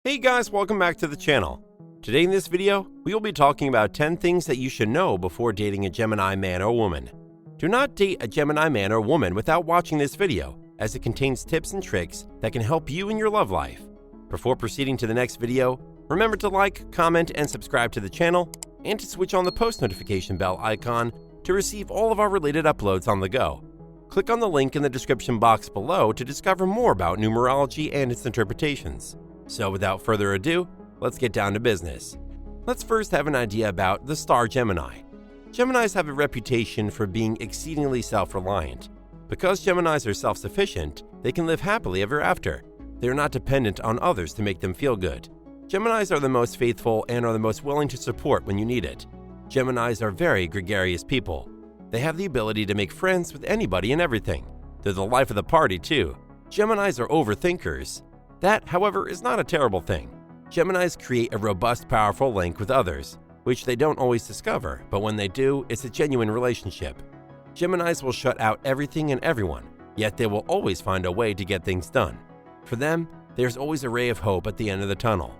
Hey guys, welcome back to the channel. Today in this video, we will be talking about 10 things that you should know before dating a Gemini man or woman. Do not date a Gemini man or woman without watching this video, as it contains tips and tricks that can help you in your love life. Before proceeding to the next video, remember to like, comment, and subscribe to the channel, and to switch on the post notification bell icon to receive all of our related uploads on the go. Click on the link in the description box below to discover more about numerology and its interpretations. So without further ado, let's get down to business. Let's first have an idea about the star Gemini. Geminis have a reputation for being exceedingly self-reliant. Because Geminis are self-sufficient, they can live happily ever after. They are not dependent on others to make them feel good. Geminis are the most faithful and are the most willing to support when you need it. Geminis are very gregarious people. They have the ability to make friends with anybody and everything. They're the life of the party too. Geminis are overthinkers. That, however, is not a terrible thing. Geminis create a robust, powerful link with others, which they don't always discover, but when they do, it's a genuine relationship. Geminis will shut out everything and everyone, yet they will always find a way to get things done. For them, there's always a ray of hope at the end of the tunnel.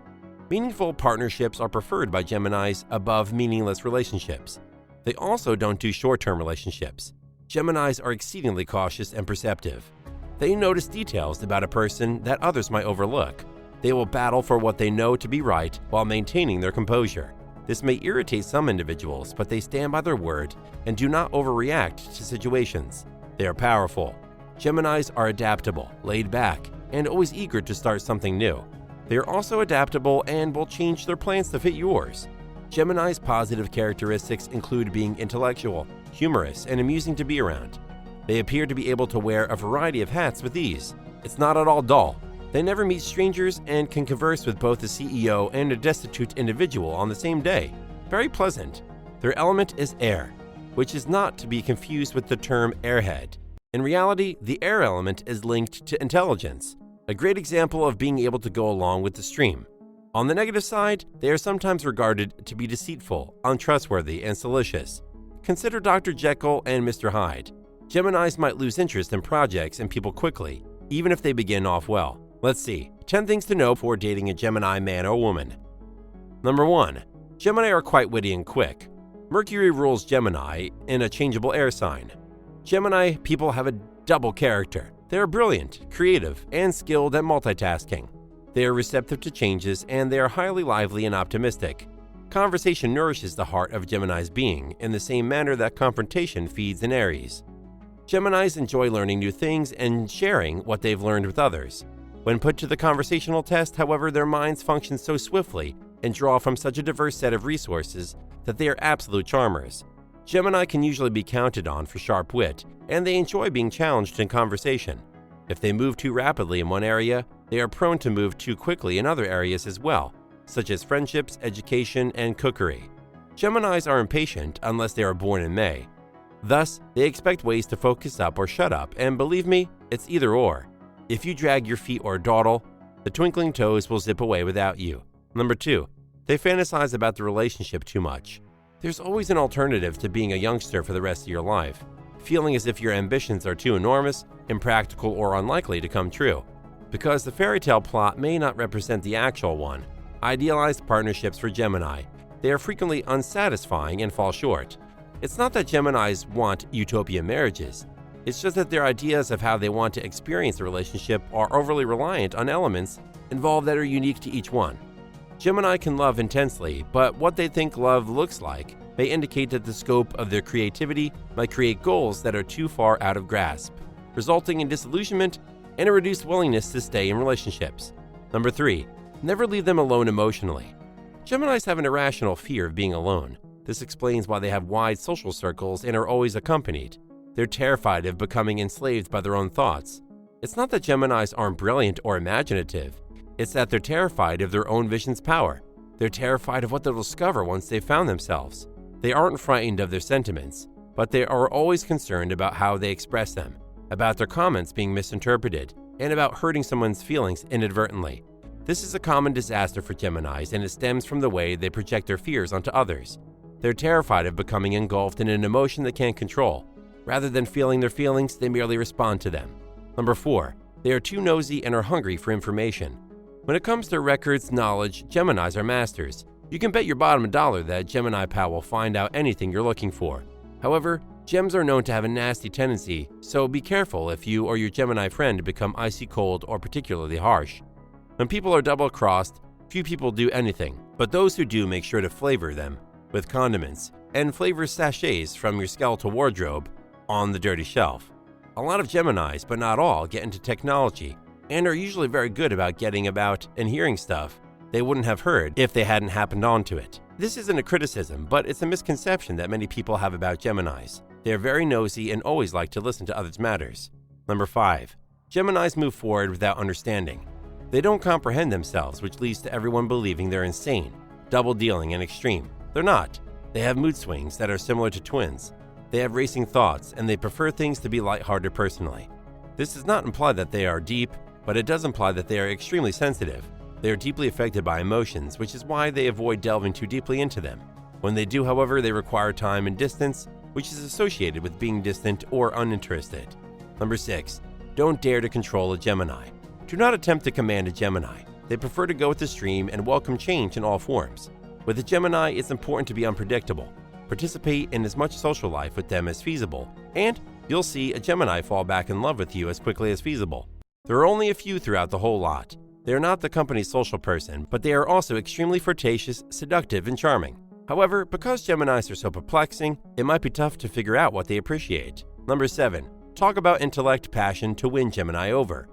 Meaningful partnerships are preferred by Geminis above meaningless relationships. They also don't do short-term relationships. Geminis are exceedingly cautious and perceptive. They notice details about a person that others might overlook. They will battle for what they know to be right while maintaining their composure. This may irritate some individuals, but they stand by their word and do not overreact to situations. They are powerful. Geminis are adaptable, laid back, and always eager to start something new. They are also adaptable and will change their plans to fit yours. Gemini's positive characteristics include being intellectual, humorous, and amusing to be around. They appear to be able to wear a variety of hats with ease. It's not at all dull. They never meet strangers and can converse with both a CEO and a destitute individual on the same day. Very pleasant. Their element is air, which is not to be confused with the term airhead. In reality, the air element is linked to intelligence, a great example of being able to go along with the stream. On the negative side, they are sometimes regarded to be deceitful, untrustworthy, and salacious. Consider Dr. Jekyll and Mr. Hyde. Geminis might lose interest in projects and people quickly, even if they begin off well. Let's see, 10 things to know before dating a Gemini man or woman. Number 1. Gemini are quite witty and quick. Mercury rules Gemini in a changeable air sign. Gemini people have a double character. They are brilliant, creative, and skilled at multitasking. They are receptive to changes, and they are highly lively and optimistic. Conversation nourishes the heart of Gemini's being in the same manner that confrontation feeds an Aries. Geminis enjoy learning new things and sharing what they've learned with others. When put to the conversational test, however, their minds function so swiftly and draw from such a diverse set of resources that they are absolute charmers. Gemini can usually be counted on for sharp wit, and they enjoy being challenged in conversation. If they move too rapidly in one area, they are prone to move too quickly in other areas as well, such as friendships, education, and cookery. Geminis are impatient unless they are born in May. Thus, they expect ways to focus up or shut up, and believe me, it's either or. If you drag your feet or dawdle, the twinkling toes will zip away without you. Number 2. They fantasize about the relationship too much. There's always an alternative to being a youngster for the rest of your life, feeling as if your ambitions are too enormous, impractical, or unlikely to come true. Because the fairy tale plot may not represent the actual one, idealized partnerships for Gemini, they are frequently unsatisfying and fall short. It's not that Geminis want utopian marriages. It's just that their ideas of how they want to experience a relationship are overly reliant on elements involved that are unique to each one. Gemini can love intensely, but what they think love looks like may indicate that the scope of their creativity might create goals that are too far out of grasp, resulting in disillusionment and a reduced willingness to stay in relationships. Number 3. Never leave them alone emotionally. Geminis have an irrational fear of being alone. This explains why they have wide social circles and are always accompanied. They're terrified of becoming enslaved by their own thoughts. It's not that Geminis aren't brilliant or imaginative. It's that they're terrified of their own vision's power. They're terrified of what they'll discover once they've found themselves. They aren't frightened of their sentiments, but they are always concerned about how they express them, about their comments being misinterpreted, and about hurting someone's feelings inadvertently. This is a common disaster for Geminis, and it stems from the way they project their fears onto others. They're terrified of becoming engulfed in an emotion they can't control. Rather than feeling their feelings, they merely respond to them. Number 4. They are too nosy and are hungry for information. When it comes to records knowledge, Geminis are masters. You can bet your bottom dollar that Gemini pal will find out anything you're looking for. However, Gems are known to have a nasty tendency, so be careful if you or your Gemini friend become icy cold or particularly harsh. When people are double-crossed, few people do anything, but those who do make sure to flavor them with condiments and flavor sachets from your skeletal wardrobe on the dirty shelf. A lot of Geminis, but not all, get into technology and are usually very good about getting about and hearing stuff they wouldn't have heard if they hadn't happened onto it. This isn't a criticism, but it's a misconception that many people have about Geminis. They are very nosy and always like to listen to others' matters. Number 5. Geminis move forward without understanding. They don't comprehend themselves, which leads to everyone believing they're insane, double-dealing, and extreme. They're not. They have mood swings that are similar to twins. They have racing thoughts, and they prefer things to be lighthearted personally. This does not imply that they are deep, but it does imply that they are extremely sensitive. They are deeply affected by emotions, which is why they avoid delving too deeply into them. When they do, however, they require time and distance, which is associated with being distant or uninterested. Number 6. Don't dare to control a Gemini. Do not attempt to command a Gemini. They prefer to go with the stream and welcome change in all forms. With a Gemini, it's important to be unpredictable. Participate in as much social life with them as feasible, and you'll see a Gemini fall back in love with you as quickly as feasible. There are only a few throughout the whole lot. They are not the company's social person, but they are also extremely flirtatious, seductive, and charming. However, because Geminis are so perplexing, it might be tough to figure out what they appreciate. Number 7. Talk about intellect, passion to win Gemini over.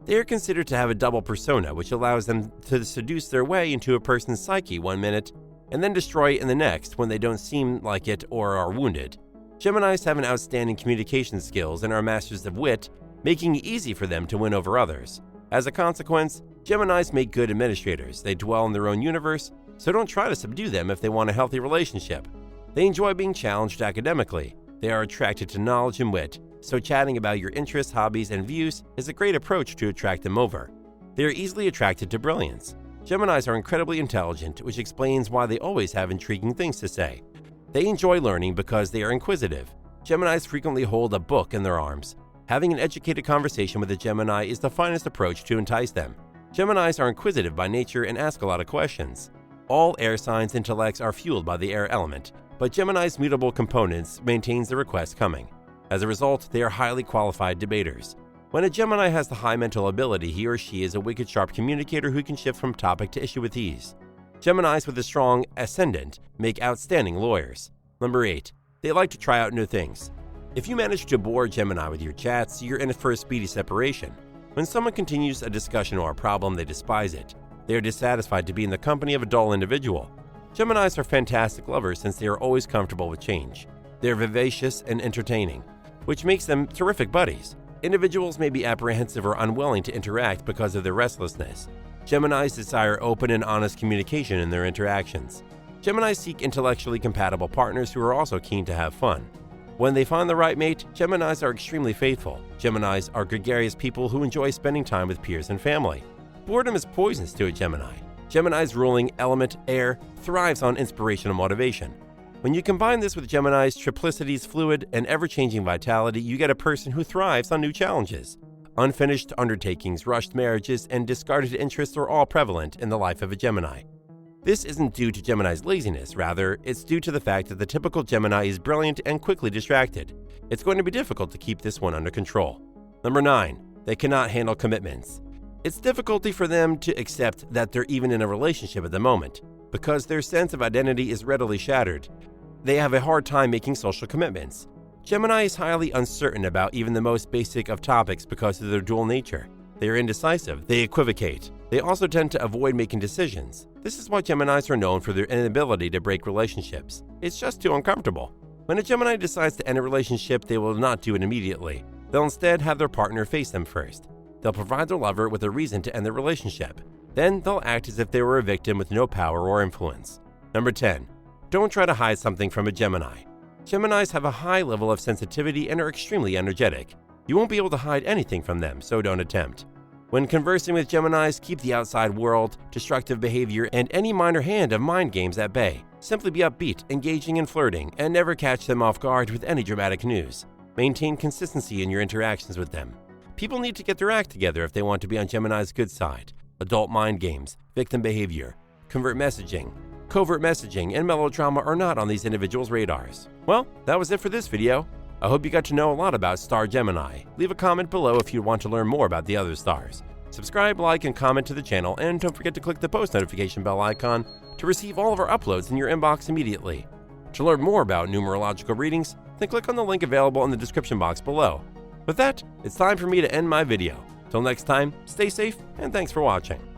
They are considered to have a double persona, which allows them to seduce their way into a person's psyche one minute and then destroy it in the next when they don't seem like it or are wounded. Geminis have an outstanding communication skills and are masters of wit, making it easy for them to win over others. As a consequence, Geminis make good administrators. They dwell in their own universe, so don't try to subdue them if they want a healthy relationship. They enjoy being challenged academically. They are attracted to knowledge and wit, so chatting about your interests, hobbies, and views is a great approach to attract them over. They are easily attracted to brilliance. Geminis are incredibly intelligent, which explains why they always have intriguing things to say. They enjoy learning because they are inquisitive. Geminis frequently hold a book in their arms. Having an educated conversation with a Gemini is the finest approach to entice them. Geminis are inquisitive by nature and ask a lot of questions. All air signs' intellects are fueled by the air element, but Gemini's mutable components maintains the request coming. As a result, they are highly qualified debaters. When a Gemini has the high mental ability, he or she is a wicked sharp communicator who can shift from topic to issue with ease. Geminis with a strong ascendant make outstanding lawyers. Number 8. They like to try out new things. If you manage to bore Gemini with your chats, you're in for a speedy separation. When someone continues a discussion or a problem, they despise it. They are dissatisfied to be in the company of a dull individual. Geminis are fantastic lovers since they are always comfortable with change. They are vivacious and entertaining, which makes them terrific buddies. Individuals may be apprehensive or unwilling to interact because of their restlessness. Geminis desire open and honest communication in their interactions. Geminis seek intellectually compatible partners who are also keen to have fun. When they find the right mate, Geminis are extremely faithful. Geminis are gregarious people who enjoy spending time with peers and family. Boredom is poisonous to a Gemini. Gemini's ruling element, air, thrives on inspirational motivation. When you combine this with Gemini's triplicity's fluid and ever-changing vitality, you get a person who thrives on new challenges. Unfinished undertakings, rushed marriages, and discarded interests are all prevalent in the life of a Gemini. This isn't due to Gemini's laziness, rather, it's due to the fact that the typical Gemini is brilliant and quickly distracted. It's going to be difficult to keep this one under control. Number 9. They cannot handle commitments. It's difficulty for them to accept that they're even in a relationship at the moment, because their sense of identity is readily shattered. They have a hard time making social commitments. Gemini is highly uncertain about even the most basic of topics because of their dual nature. They are indecisive, they equivocate. They also tend to avoid making decisions. This is why Geminis are known for their inability to break relationships. It's just too uncomfortable. When a Gemini decides to end a relationship, they will not do it immediately. They'll instead have their partner face them first. They'll provide their lover with a reason to end the relationship. Then they'll act as if they were a victim with no power or influence. Number 10. Don't try to hide something from a Gemini. Geminis have a high level of sensitivity and are extremely energetic. You won't be able to hide anything from them, so don't attempt. When conversing with Geminis, keep the outside world, destructive behavior, and any minor hand of mind games at bay. Simply be upbeat, engaging, and flirting, and never catch them off guard with any dramatic news. Maintain consistency in your interactions with them. People need to get their act together if they want to be on Gemini's good side. adult mind games, victim behavior, covert messaging, and melodrama are not on these individuals' radars. Well, that was it for this video. I hope you got to know a lot about star Gemini. Leave a comment below if you want to learn more about the other stars. Subscribe, like, and comment to the channel, and don't forget to click the post notification bell icon to receive all of our uploads in your inbox immediately. To learn more about numerological readings, then click on the link available in the description box below. With that, it's time for me to end my video. Till next time, stay safe, and thanks for watching.